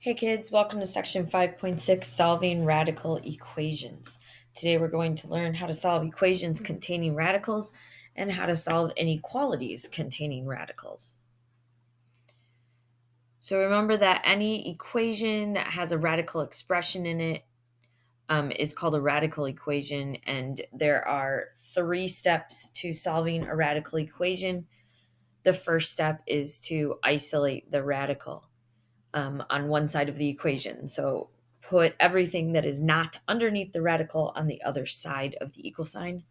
Hey kids, welcome to section 5.6, solving radical equations. Today we're going to learn how to solve equations containing radicals and how to solve inequalities containing radicals. So remember that any equation that has a radical expression in it is called a radical equation, and there are 3 steps to solving a radical equation. The first step is to isolate the radical on one side of the equation. So put everything that is not underneath the radical on the other side of the equal sign.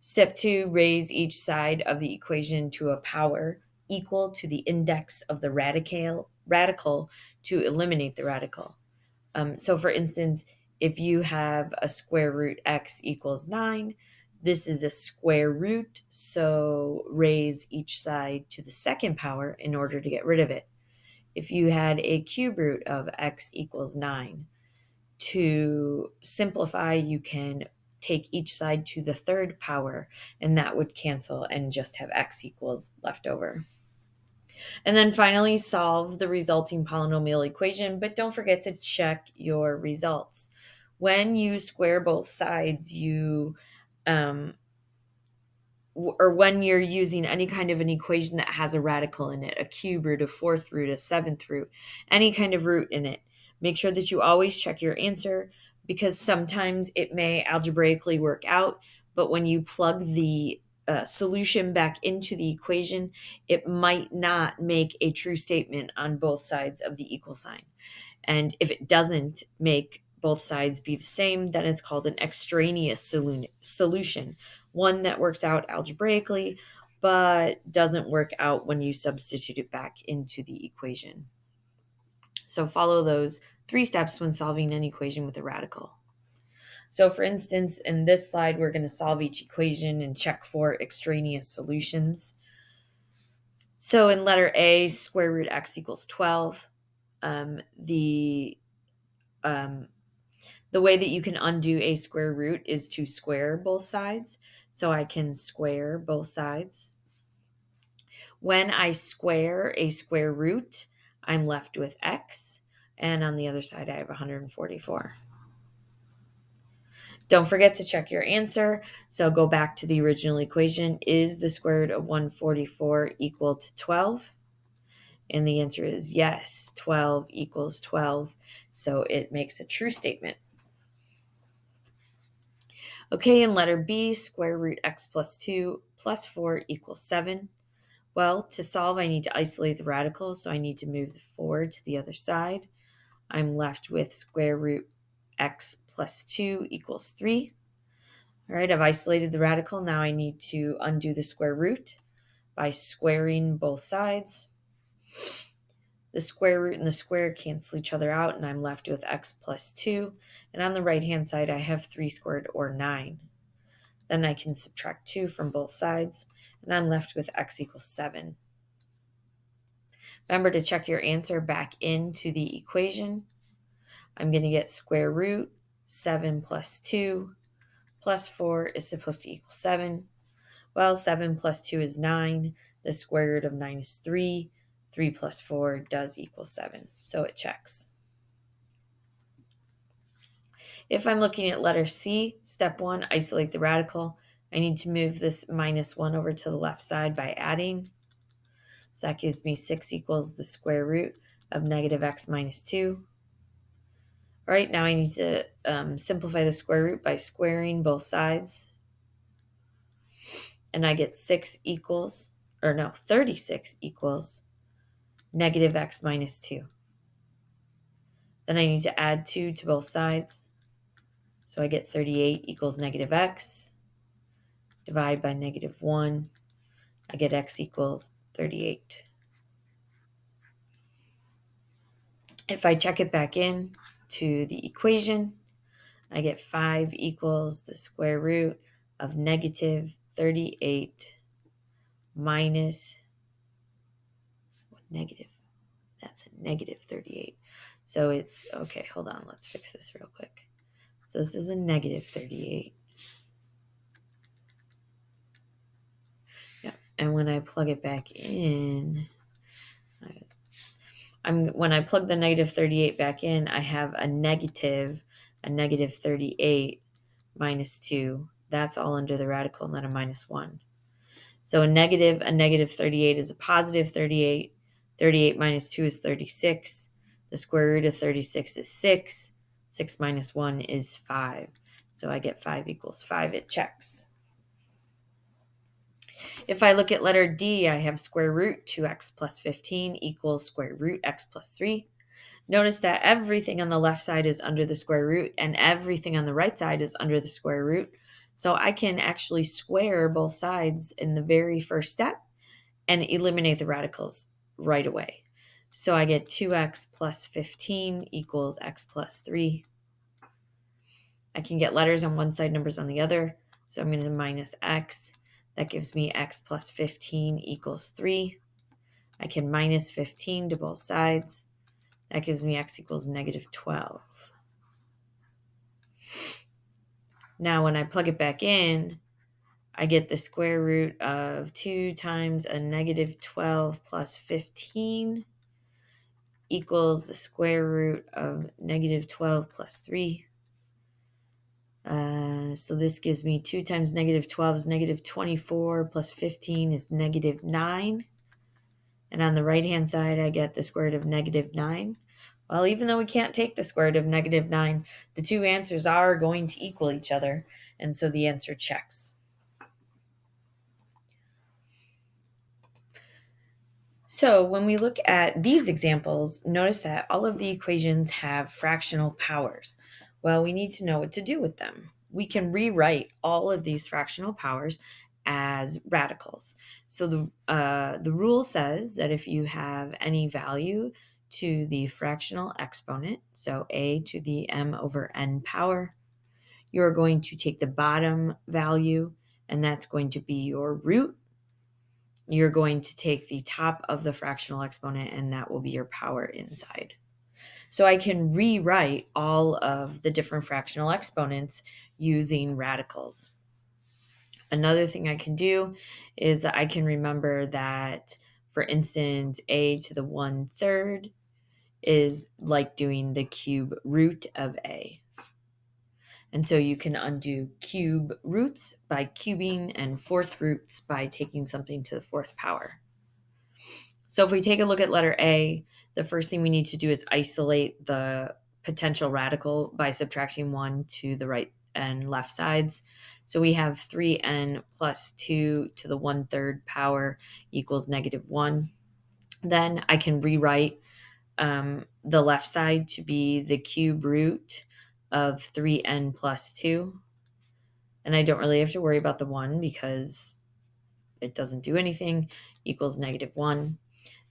Step 2, raise each side of the equation to a power equal to the index of the radical to eliminate the radical. So for instance, if you have a square root x equals 9, this is a square root, so raise each side to the second power in order to get rid of it. If you had a cube root of x equals 9, to simplify, you can take each side to the third power, and that would cancel and just have x equals left over. And then finally, solve the resulting polynomial equation, but don't forget to check your results. When you square both sides, or when you're using any kind of an equation that has a radical in it, a cube root, a fourth root, a seventh root, any kind of root in it, make sure that you always check your answer, because sometimes it may algebraically work out, but when you plug the solution back into the equation, it might not make a true statement on both sides of the equal sign. And if it doesn't make both sides be the same, then it's called an extraneous solution, one that works out algebraically, but doesn't work out when you substitute it back into the equation. So follow those 3 steps when solving an equation with a radical. So for instance, in this slide, we're going to solve each equation and check for extraneous solutions. So in letter A, square root x equals 12. The way that you can undo a square root is to square both sides. So I can square both sides. When I square a square root, I'm left with x, and on the other side I have 144. Don't forget to check your answer. So go back to the original equation. Is the square root of 144 equal to 12? And the answer is yes, 12 equals 12. So it makes a true statement. Okay, in letter B, square root x plus 2 plus 4 equals 7. Well, to solve, I need to isolate the radical, so I need to move the 4 to the other side. I'm left with square root x plus 2 equals 3. All right, I've isolated the radical. Now I need to undo the square root by squaring both sides. The square root and the square cancel each other out, and I'm left with x plus 2. And on the right-hand side, I have 3 squared, or 9. Then I can subtract 2 from both sides, and I'm left with x equals 7. Remember to check your answer back into the equation. I'm going to get square root 7 plus 2 plus 4 is supposed to equal 7. Well, 7 plus 2 is 9. The square root of 9 is 3. 3 plus 4 does equal 7, so it checks. If I'm looking at letter C, step 1, isolate the radical. I need to move this minus 1 over to the left side by adding. So that gives me 6 equals the square root of negative x minus 2. All right, now I need to simplify the square root by squaring both sides. And I get 36 equals negative x minus 2. Then I need to add 2 to both sides. So I get 38 equals negative x. Divide by negative 1. I get x equals 38. If I check it back in to the equation, I get 5 equals the square root of negative 38 minus negative. That's a negative 38. So it's, okay, hold on. Let's fix this real quick. So this is a negative 38. Yeah, and when I plug it back in, when I plug the negative 38 back in, I have a negative 38 minus 2. That's all under the radical, and then a minus 1. So a negative 38 is a positive 38. 38 minus 2 is 36. The square root of 36 is 6. 6 minus 1 is 5. So I get 5 equals 5. It checks. If I look at letter D, I have square root 2x plus 15 equals square root x plus 3. Notice that everything on the left side is under the square root and everything on the right side is under the square root. So I can actually square both sides in the very first step and eliminate the radicals right away. So I get 2x plus 15 equals x plus 3. I can get letters on one side, numbers on the other. So I'm going to minus x. That gives me x plus 15 equals 3. I can minus 15 to both sides. That gives me x equals negative 12. Now when I plug it back in, I get the square root of 2 times a negative 12 plus 15 equals the square root of negative 12 plus 3. So this gives me 2 times negative 12 is negative 24 plus 15 is negative 9. And on the right-hand side, I get the square root of negative 9. Well, even though we can't take the square root of negative 9, the two answers are going to equal each other. And so the answer checks. So when we look at these examples, notice that all of the equations have fractional powers. Well, we need to know what to do with them. We can rewrite all of these fractional powers as radicals. So the rule says that if you have any value to the fractional exponent, so a to the m over n power, you're going to take the bottom value, and that's going to be your root. You're going to take the top of the fractional exponent, and that will be your power inside. So I can rewrite all of the different fractional exponents using radicals. Another thing I can do is I can remember that, for instance, a to the 1/3 is like doing the cube root of a. And so you can undo cube roots by cubing and fourth roots by taking something to the fourth power. So if we take a look at letter A, the first thing we need to do is isolate the potential radical by subtracting 1 to the right and left sides. So we have 3n plus 2 to the 1/3 power equals negative 1. Then I can rewrite the left side to be the cube root of 3n plus 2. And I don't really have to worry about the 1 because it doesn't do anything, equals negative 1.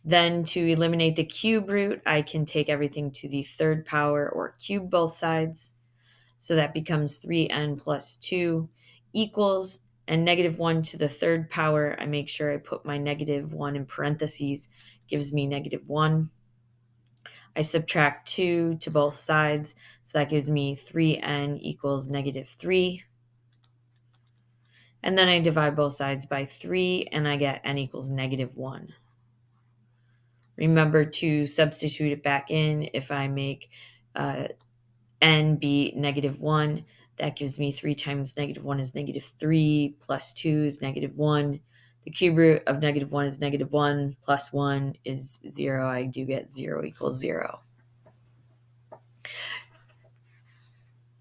Then to eliminate the cube root, I can take everything to the third power or cube both sides. So that becomes 3n plus 2 equals, and negative 1 to the third power, I make sure I put my negative 1 in parentheses, gives me negative 1. I subtract 2 to both sides, so that gives me 3n equals negative 3. And then I divide both sides by 3, and I get n equals negative 1. Remember to substitute it back in. If I make n be negative 1, that gives me 3 times negative 1 is negative 3, plus 2 is negative 1. The cube root of negative 1 is negative 1, plus 1 is 0. I do get 0 equals 0.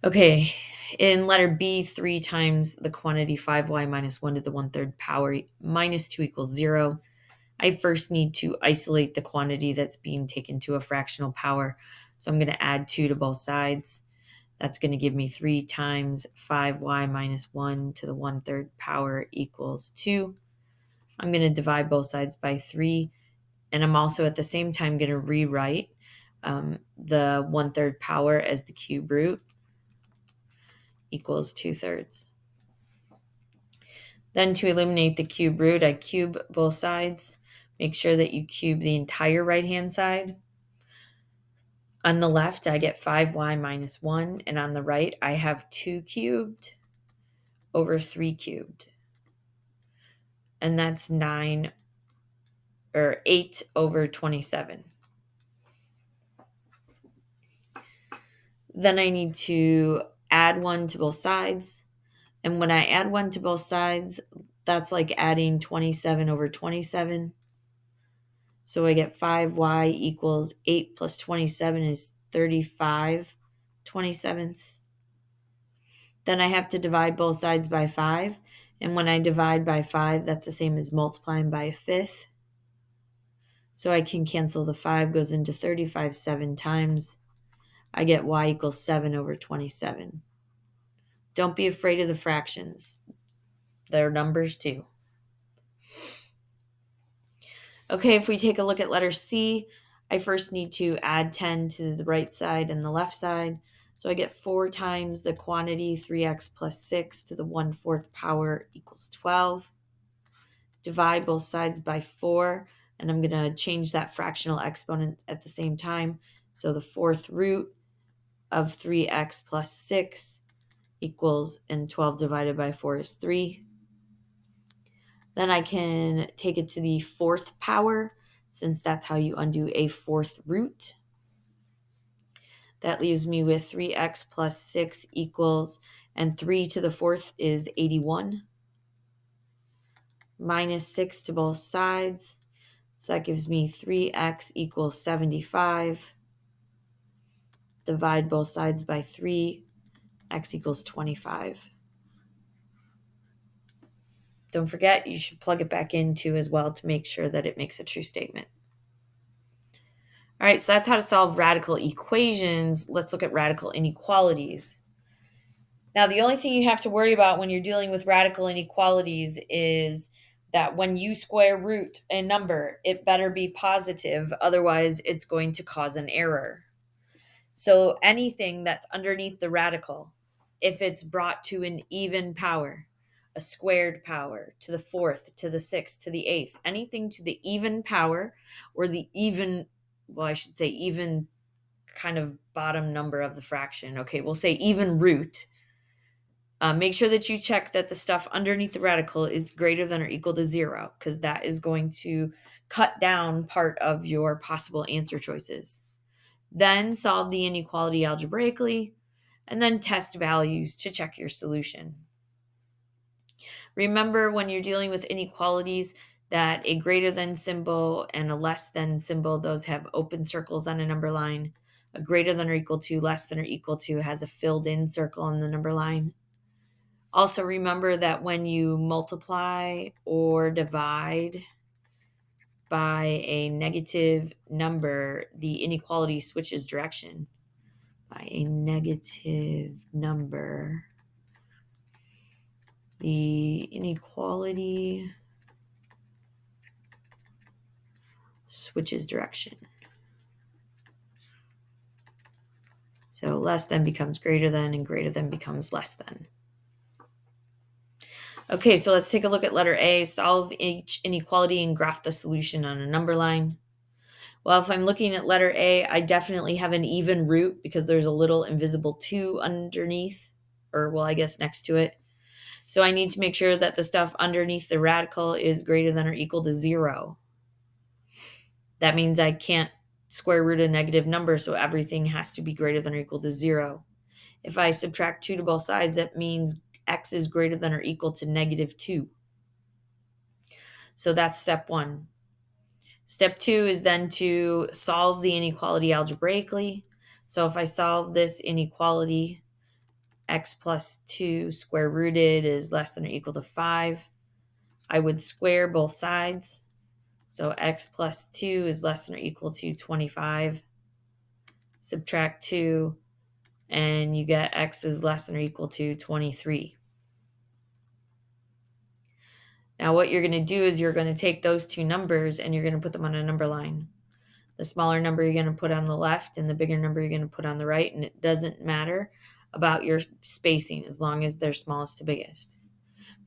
Okay, in letter B, 3 times the quantity 5y minus 1 to the 1/3 power minus 2 equals 0. I first need to isolate the quantity that's being taken to a fractional power. So I'm going to add 2 to both sides. That's going to give me 3 times 5y minus 1 to the 1/3 power equals 2. I'm going to divide both sides by 3. And I'm also at the same time going to rewrite the 1/3 power as the cube root equals 2/3. Then to eliminate the cube root, I cube both sides. Make sure that you cube the entire right-hand side. On the left, I get 5y minus 1, and on the right, I have 2 cubed over 3 cubed. And that's 8 over 27. Then I need to add 1 to both sides. And when I add 1 to both sides, that's like adding 27 over 27. So I get 5y equals 8 plus 27 is 35 27ths. Then I have to divide both sides by 5. And when I divide by 5, that's the same as multiplying by a fifth. So I can cancel the 5, goes into 35 7 times. I get y equals 7 over 27. Don't be afraid of the fractions. They're numbers too. Okay, if we take a look at letter C, I first need to add 10 to the right side and the left side. So I get 4 times the quantity, 3x plus 6 to the 1/4 power equals 12. Divide both sides by 4, and I'm going to change that fractional exponent at the same time. So the 4th root of 3x plus 6 equals, and 12 divided by 4 is 3. Then I can take it to the 4th power, since that's how you undo a 4th root. That leaves me with 3x plus 6 equals, and 3 to the 4th is 81, minus 6 to both sides. So that gives me 3x equals 75. Divide both sides by 3, x equals 25. Don't forget, you should plug it back into as well to make sure that it makes a true statement. All right, so that's how to solve radical equations. Let's look at radical inequalities. Now, the only thing you have to worry about when you're dealing with radical inequalities is that when you square root a number, it better be positive, otherwise it's going to cause an error. So anything that's underneath the radical, if it's brought to an even power, a squared power, to the 4th, to the 6th, to the 8th, anything to the even power or the even, well, I should say even kind of bottom number of the fraction. Okay, we'll say even root. Make sure that you check that the stuff underneath the radical is greater than or equal to 0, because that is going to cut down part of your possible answer choices. Then solve the inequality algebraically, and then test values to check your solution. Remember, when you're dealing with inequalities, that a greater than symbol and a less than symbol, those have open circles on a number line. A greater than or equal to, less than or equal to has a filled in circle on the number line. Also remember that when you multiply or divide by a negative number, the inequality switches direction. By a negative number, the inequality switches direction. So less than becomes greater than, and greater than becomes less than. Okay, so let's take a look at letter A. Solve each inequality and graph the solution on a number line. Well, if I'm looking at letter A, I definitely have an even root because there's a little invisible 2 underneath, or well, I guess next to it. So I need to make sure that the stuff underneath the radical is greater than or equal to 0. That means I can't square root a negative number, so everything has to be greater than or equal to 0. If I subtract 2 to both sides, that means x is greater than or equal to negative 2. So that's step 1. Step 2 is then to solve the inequality algebraically. So if I solve this inequality, x plus 2 square rooted is less than or equal to 5. I would square both sides. So x plus 2 is less than or equal to 25. Subtract 2, and you get x is less than or equal to 23. Now what you're going to do is you're going to take those two numbers and you're going to put them on a number line. The smaller number you're going to put on the left, and the bigger number you're going to put on the right, and it doesn't matter about your spacing as long as they're smallest to biggest.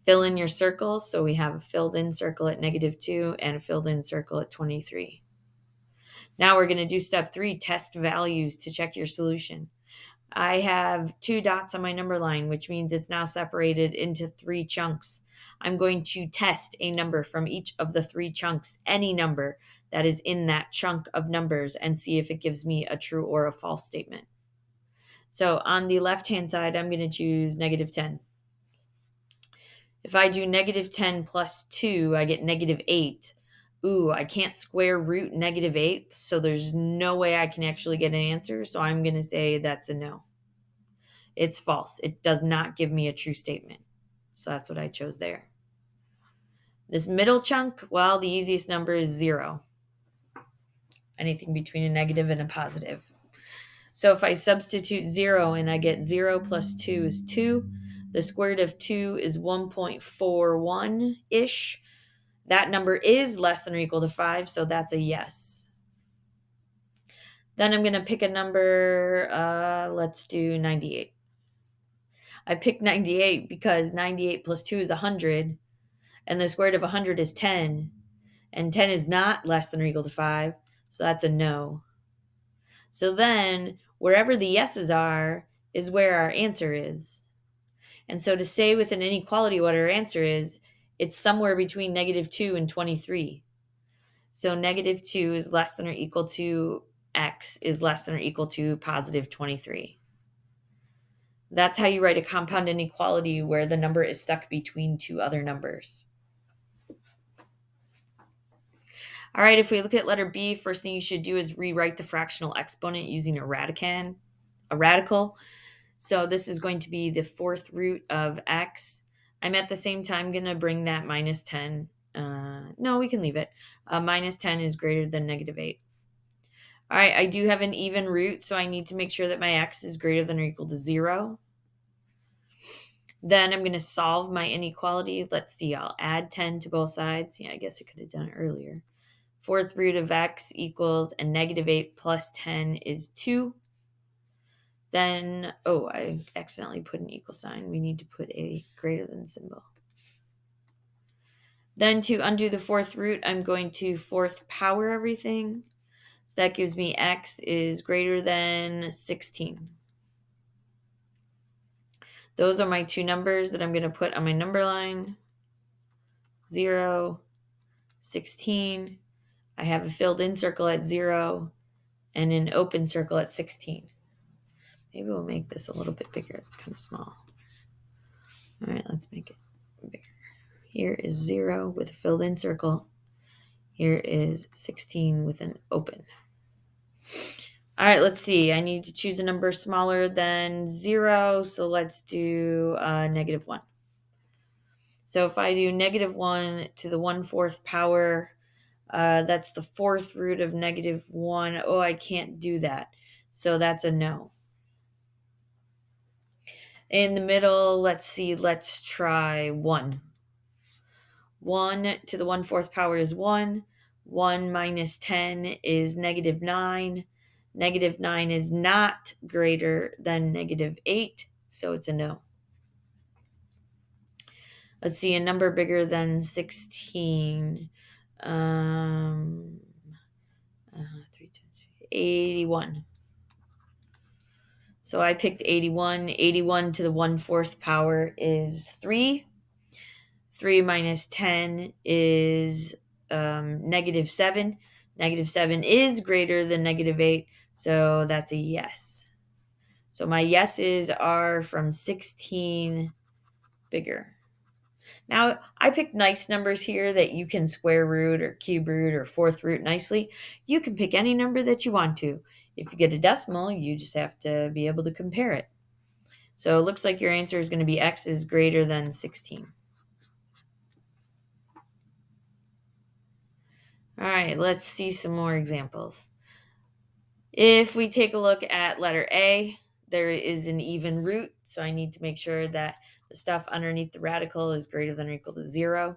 Fill in your circles, so we have a filled in circle at negative 2 and a filled in circle at 23. Now we're going to do step 3, test values to check your solution. I have 2 dots on my number line, which means it's now separated into 3 chunks. I'm going to test a number from each of the 3 chunks, any number that is in that chunk of numbers, and see if it gives me a true or a false statement. So on the left-hand side, I'm going to choose negative 10. If I do negative 10 plus 2, I get negative 8. Ooh, I can't square root negative 8, so there's no way I can actually get an answer, so I'm going to say that's a no. It's false. It does not give me a true statement. So that's what I chose there. This middle chunk, well, the easiest number is 0. Anything between a negative and a positive. So if I substitute 0 and I get 0 plus 2 is 2, the square root of 2 is 1.41-ish. That number is less than or equal to 5, so that's a yes. Then I'm going to pick a number, let's do 98. I picked 98 because 98 plus 2 is 100, and the square root of 100 is 10, and 10 is not less than or equal to 5, so that's a no. So then, wherever the yeses are is where our answer is. And so to say with an inequality what our answer is, it's somewhere between negative 2 and 23. So negative 2 is less than or equal to x is less than or equal to positive 23. That's how you write a compound inequality where the number is stuck between two other numbers. All right, if we look at letter B, first thing you should do is rewrite the fractional exponent using a radical. So this is going to be the fourth root of x. I'm at the same time going to bring that minus 10. No, we can leave it. Minus 10 is greater than negative 8. All right, I do have an even root, so I need to make sure that my x is greater than or equal to 0. Then I'm going to solve my inequality. Let's see, I'll add 10 to both sides. Yeah, I guess I could have done it earlier. Fourth root of x equals, and negative 8 plus 10 is 2. Then, I accidentally put an equal sign. We need to put a greater than symbol. Then to undo the fourth root, I'm going to fourth power everything. So that gives me x is greater than 16. Those are my two numbers that I'm going to put on my number line. 0, 16. I have a filled in circle at 0 and an open circle at 16. Maybe we'll make this a little bit bigger. It's kind of small. All right, let's make it bigger. Here is 0 with a filled in circle. Here is 16 with an open. All right, let's see. I need to choose a number smaller than 0, so let's do negative 1. So if I do negative 1 to the 1/4 power, that's the fourth root of negative 1. Oh, I can't do that. So that's a no. In the middle, let's see, let's try 1. 1 to the 1/4 power is 1. 1 minus 10 is negative 9. Negative 9 is not greater than negative 8, so it's a no. Let's see, a number bigger than 16. 81. So I picked 81. 81 to the 1/4 power is 3. 3 minus 10 is negative 7. Negative 7 is greater than negative 8, so that's a yes. So my yeses are from 16 bigger. Now, I picked nice numbers here that you can square root or cube root or fourth root nicely. You can pick any number that you want to. If you get a decimal, you just have to be able to compare it. So it looks like your answer is going to be x is greater than 16. All right, let's see some more examples. If we take a look at letter A, there is an even root, so I need to make sure that the stuff underneath the radical is greater than or equal to 0.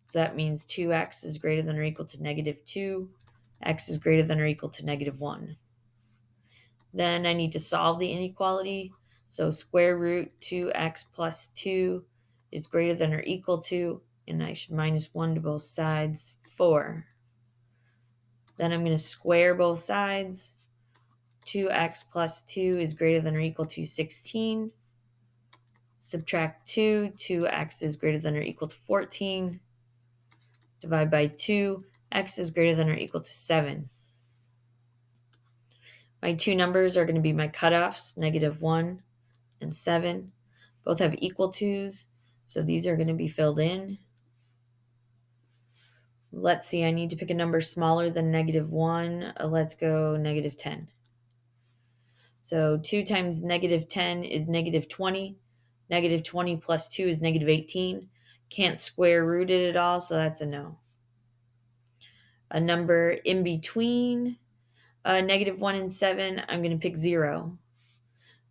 So that means 2x is greater than or equal to negative 2. X is greater than or equal to negative 1. Then I need to solve the inequality. So square root 2x plus 2 is greater than or equal to, and I should minus 1 to both sides, 4. Then I'm going to square both sides. 2x plus 2 is greater than or equal to 16. Subtract 2. 2x is greater than or equal to 14. Divide by 2. X is greater than or equal to 7. My two numbers are going to be my cutoffs, -1 and 7. Both have equal to's, so these are going to be filled in. Let's see, I need to pick a number smaller than -1. Let's go -10. So 2 times -10 is -20. -20 plus 2 is -18. Can't square root it at all, so that's a no. A number in between -1 and 7, I'm going to pick 0.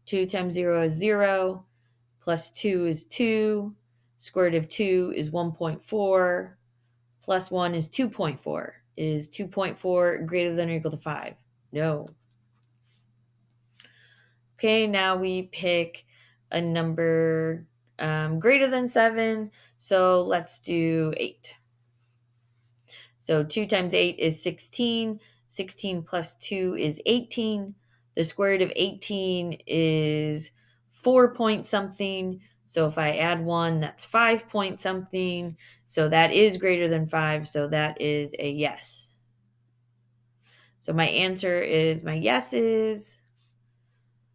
2 times 0 is 0, plus 2 is 2, square root of 2 is 1.4, plus 1 is 2.4. Is 2.4 greater than or equal to 5? No. Okay, now we pick a number greater than 7, so let's do 8. So 2 times 8 is 16. 16 plus 2 is 18. The square root of 18 is 4 point something. So if I add 1, that's 5 point something. So that is greater than 5. So that is a yes. So my answer is my yeses.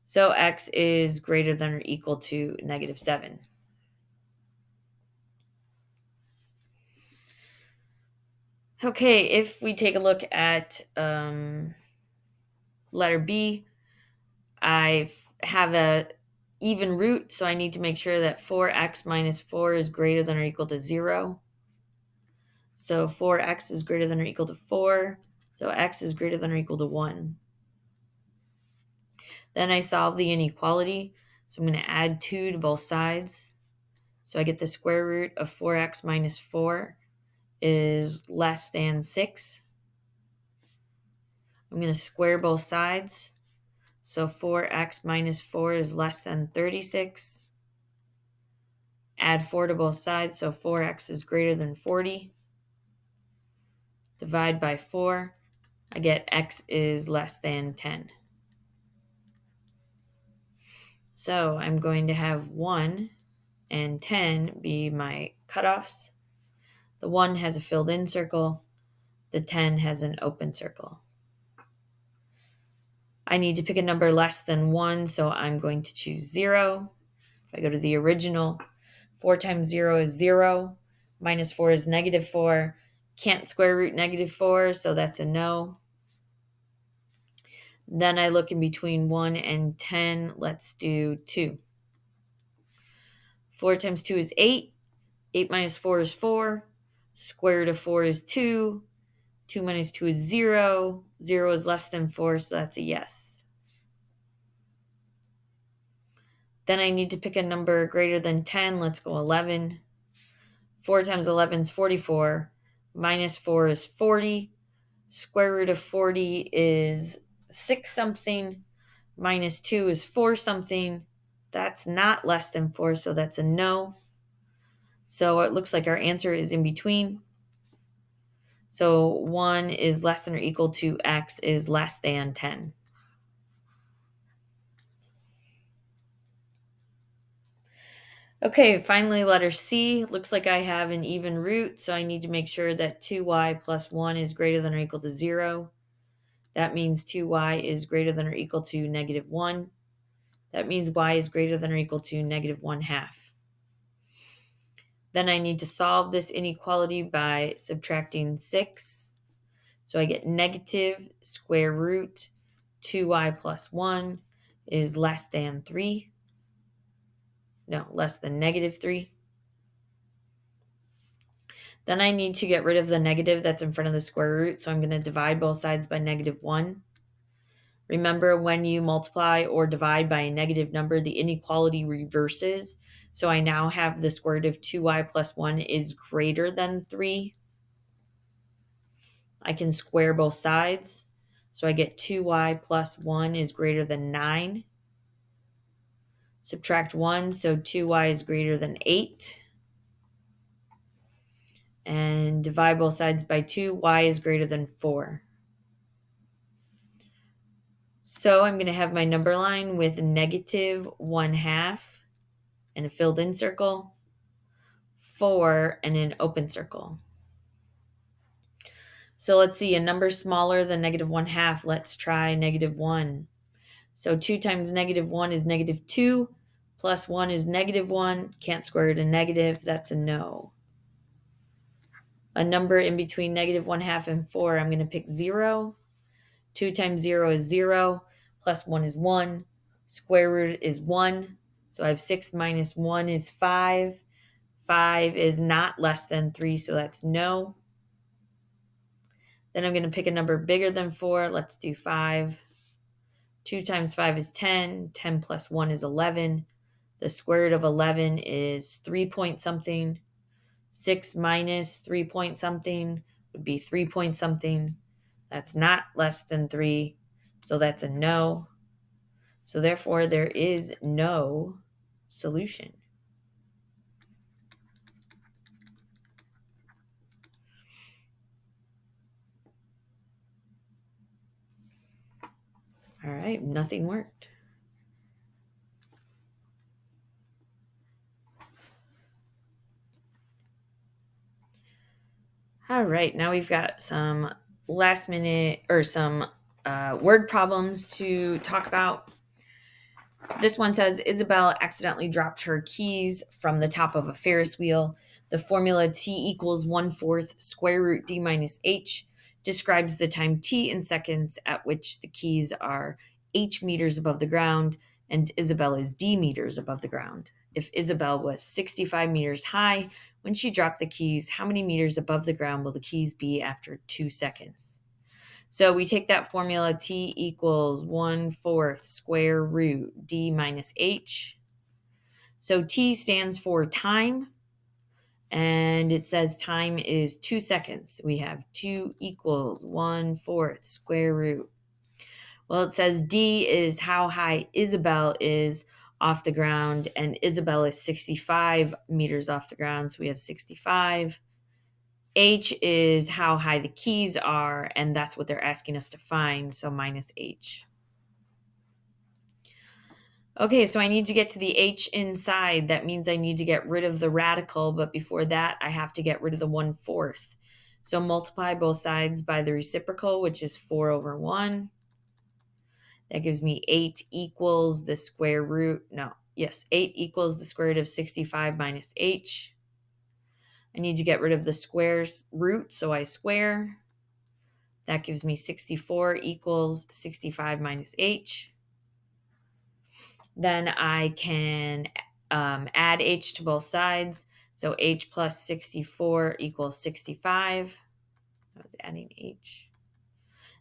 So x is greater than or equal to -7. Okay, if we take a look at letter B, I have a even root, so I need to make sure that 4x minus 4 is greater than or equal to 0. So 4x is greater than or equal to 4, so x is greater than or equal to 1. Then I solve the inequality, so I'm going to add 2 to both sides. So I get the square root of 4x minus 4 is less than 6. I'm going to square both sides. So 4x minus 4 is less than 36. Add 4 to both sides, so 4x is greater than 40. Divide by 4. I get x is less than 10. So I'm going to have 1 and 10 be my cutoffs. The 1 has a filled in circle. The 10 has an open circle. I need to pick a number less than 1, so I'm going to choose 0. If I go to the original, 4 times 0 is 0. Minus 4 is -4. Can't square root -4, so that's a no. Then I look in between 1 and 10. Let's do 2. 4 times 2 is 8. 8 minus 4 is 4. Square root of 4 is 2. 2 minus 2 is 0. 0 is less than 4, so that's a yes. Then I need to pick a number greater than 10. Let's go 11. 4 times 11 is 44. Minus 4 is 40. Square root of 40 is 6 something. Minus 2 is 4 something. That's not less than 4, so that's a no. So it looks like our answer is in between. So 1 is less than or equal to x is less than 10. Okay, finally letter C. Looks like I have an even root, so I need to make sure that 2y plus 1 is greater than or equal to 0. That means 2y is greater than or equal to -1. That means y is greater than or equal to -1/2. Then I need to solve this inequality by subtracting 6. So I get negative square root 2y plus 1 is less than 3. No, less than -3. Then I need to get rid of the negative that's in front of the square root, so I'm going to divide both sides by -1. Remember, when you multiply or divide by a negative number, the inequality reverses. So I now have the square root of 2y plus 1 is greater than 3. I can square both sides. So I get 2y plus 1 is greater than 9. Subtract 1, so 2y is greater than 8. And divide both sides by 2, y is greater than 4. So I'm going to have my number line with -1/2 and a filled in circle, 4 and an open circle. So let's see, a number smaller than -1/2. Let's try -1. So 2 times -1 is -2, plus 1 is -1. Can't square root a negative. That's a no. A number in between -1/2 and 4, I'm going to pick 0. 2 times 0 is 0, plus 1 is 1. Square root is 1. So I have 6 minus 1 is 5. 5 is not less than 3, so that's no. Then I'm going to pick a number bigger than 4. Let's do 5. 2 times 5 is 10. 10 plus 1 is 11. The square root of 11 is 3 point something. 6 minus 3 point something would be 3 point something. That's not less than 3, so that's a no. So therefore, there is no solution. All right, nothing worked. All right, now we've got some last minute or some word problems to talk about. This one says Isabel accidentally dropped her keys from the top of a Ferris wheel. The formula t equals 1/4 square root d minus h describes the time t in seconds at which the keys are h meters above the ground and Isabel is d meters above the ground. If Isabel was 65 meters high when she dropped the keys, how many meters above the ground will the keys be after 2 seconds? So we take that formula t equals 1/4 square root d minus h. So t stands for time, and it says time is 2 seconds. We have 2 equals 1/4 square root. Well, it says d is how high Isabel is off the ground, and Isabel is 65 meters off the ground, so we have 65. H is how high the keys are, and that's what they're asking us to find, so minus H. Okay, so I need to get to the H inside. That means I need to get rid of the radical, but before that, I have to get rid of the 1/4. So multiply both sides by the reciprocal, which is 4 over 1. That gives me 8 equals the square root. No, yes, 8 equals the square root of 65 minus H. I need to get rid of the square's root, so I square. That gives me 64 equals 65 minus H. Then I can add H to both sides. So H plus 64 equals 65. I was adding H.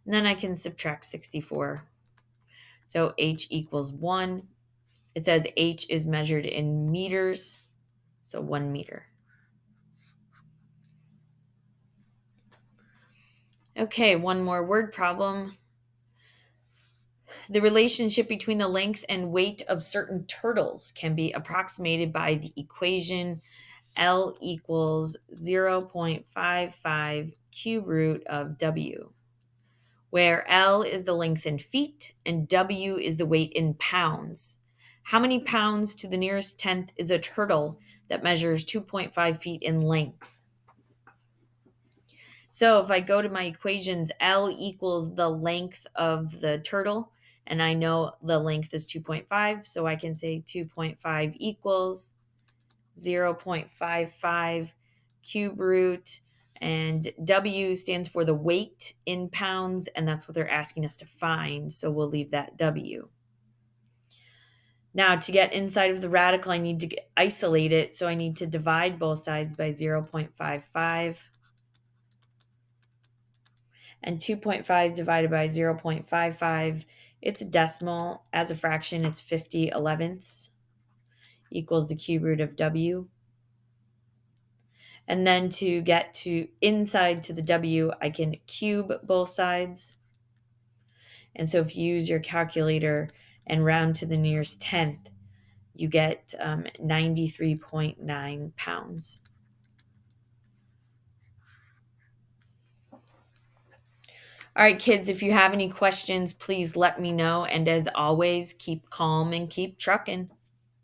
And then I can subtract 64. So H equals 1. It says H is measured in meters, so 1 meter. Okay, one more word problem. The relationship between the length and weight of certain turtles can be approximated by the equation L equals 0.55 cube root of W, where L is the length in feet and W is the weight in pounds. How many pounds to the nearest tenth is a turtle that measures 2.5 feet in length? So if I go to my equations, L equals the length of the turtle, and I know the length is 2.5, so I can say 2.5 equals 0.55 cube root, and W stands for the weight in pounds, and that's what they're asking us to find, so we'll leave that W. Now, to get inside of the radical, I need to isolate it, so I need to divide both sides by 0.55. And 2.5 divided by 0.55, it's a decimal. As a fraction, it's 50 elevenths equals the cube root of W. And then to get to inside to the W, I can cube both sides. And so if you use your calculator and round to the nearest tenth, you get 93.9 pounds. All right, kids, if you have any questions, please let me know. And as always, keep calm and keep trucking.